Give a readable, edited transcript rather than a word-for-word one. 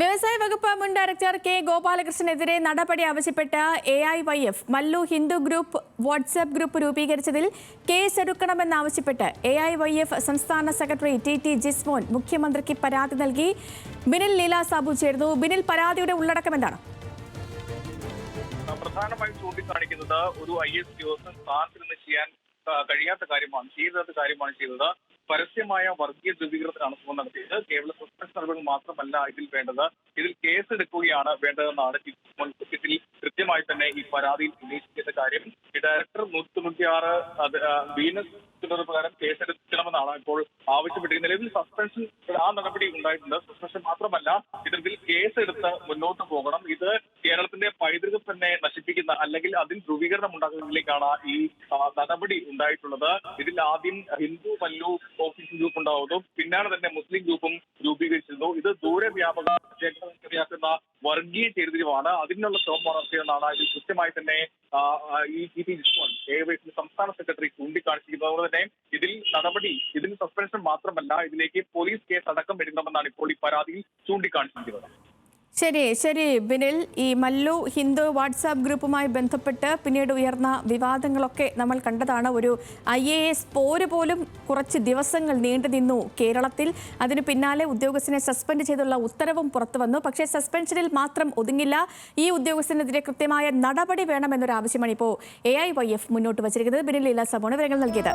വ്യവസായ വകുപ്പ് മുൻ ഡയറക്ടർ കെ ഗോപാലകൃഷ്ണനെതിരെ നടപടി ആവശ്യപ്പെട്ട AIYF Mallu Hindu group WhatsApp group രൂപീകരിച്ചതിൽ കേസെടുക്കണമെന്നാവശ്യപ്പെട്ട് AIYF സംസ്ഥാന സെക്രട്ടറി ടി ജിസ്മോൻ മുഖ്യമന്ത്രിക്ക് പരാതി നൽകി. ബിനിൽ ലീല സാബു ചേർന്നു. ബിനിൽ, പരാതിയുടെ ഉള്ളടക്കം എന്താണ്? പ്രധാനമായും ചൂണ്ടിക്കാണിക്കുന്നത് ഒരു IS ഉദ്യോഗസ്ഥൻ സ്ഥാനത്ത് നിന്ന് ചെയ്യാൻ കഴിയാത്ത കാര്യമാണ് ചെയ്തത്. പരസ്യമായ വർഗീയ ധ്രുവീകരണത്തിനാണ് ശ്രമം നടത്തിയത്. കേവല സസ്പെൻഷൻ നടപടികൾ മാത്രമല്ല ഇതിൽ വേണ്ടത്, ഇതിൽ കേസെടുക്കുകയാണ് വേണ്ടതെന്നാണ് ഇതിൽ കൃത്യമായി തന്നെ ഈ പരാതിയിൽ ഉന്നയിച്ചിരിക്കുന്ന കാര്യം. ഈ ഡയറക്ടർ 196 വീനസ് പ്രകാരം കേസെടുക്കണമെന്നാണ് ഇപ്പോൾ ആവശ്യപ്പെട്ടിരിക്കുന്നത്. നിലവിൽ സസ്പെൻഷൻ നടപടി ഉണ്ടായിട്ടുണ്ട്. സസ്പെൻഷൻ മാത്രമല്ല, ഇതിൽ കേസെടുത്ത് മുന്നോട്ട് പോകണം. ഇത് കേരളത്തിന്റെ പൈതൃകം തന്നെ നശിപ്പിക്കുന്ന അല്ലെങ്കിൽ അതിൽ ധ്രുവീകരണം ഉണ്ടാക്കുന്നതിലേക്കാണ് ഈ നടപടി ഉണ്ടായിട്ടുള്ളത്. ഇതിൽ ആദ്യം ഹിന്ദു മല്ലു ഓഫീസ് ഗ്രൂപ്പ് ഉണ്ടാവുന്നു, പിന്നാലെ തന്നെ മുസ്ലിം ഗ്രൂപ്പും രൂപീകരിച്ചിരുന്നു. ഇത് ദൂരവ്യാപകമാക്കുന്ന വർഗീയ ചേരിതിരിവാണ്. അതിനുള്ള ശ്രമം നടത്തിയെന്നാണ് ഇതിൽ കൃത്യമായി തന്നെ ഈ ടി ജിസ്മോൻ AIYF സംസ്ഥാന സെക്രട്ടറി ചൂണ്ടിക്കാണിച്ചിരിക്കുന്നത്. അതുകൊണ്ട് തന്നെ ഇതിൽ സസ്പെൻഷൻ മാത്രമല്ല, ഇതിലേക്ക് പോലീസ് കേസ് അടക്കം എടുക്കണമെന്നാണ് ഇപ്പോൾ ഈ പരാതിയിൽ ചൂണ്ടിക്കാണിച്ചിരിക്കുന്നത്. ശരി ബിനിൽ, ഈ മല്ലു ഹിന്ദു വാട്സാപ്പ് ഗ്രൂപ്പുമായി ബന്ധപ്പെട്ട് പിന്നീട് ഉയർന്ന വിവാദങ്ങളൊക്കെ നമ്മൾ കണ്ടതാണ്. ഒരു IAS പോര് പോലും കുറച്ച് ദിവസങ്ങൾ നീണ്ടു നിന്നു കേരളത്തിൽ. അതിന് പിന്നാലെ ഉദ്യോഗസ്ഥനെ സസ്പെൻഡ് ചെയ്തുള്ള ഉത്തരവും പുറത്തു വന്നു. പക്ഷേ സസ്പെൻഷനിൽ മാത്രം ഒതുങ്ങില്ല. ഈ ഉദ്യോഗസ്ഥനെതിരെ കൃത്യമായ നടപടി വേണമെന്നൊരു ആവശ്യമാണ് ഇപ്പോൾ AIYF മുന്നോട്ട് വച്ചിരിക്കുന്നത്. ബിനിൽ ലീല സാബുവാണ് വിവരങ്ങൾ നൽകിയത്.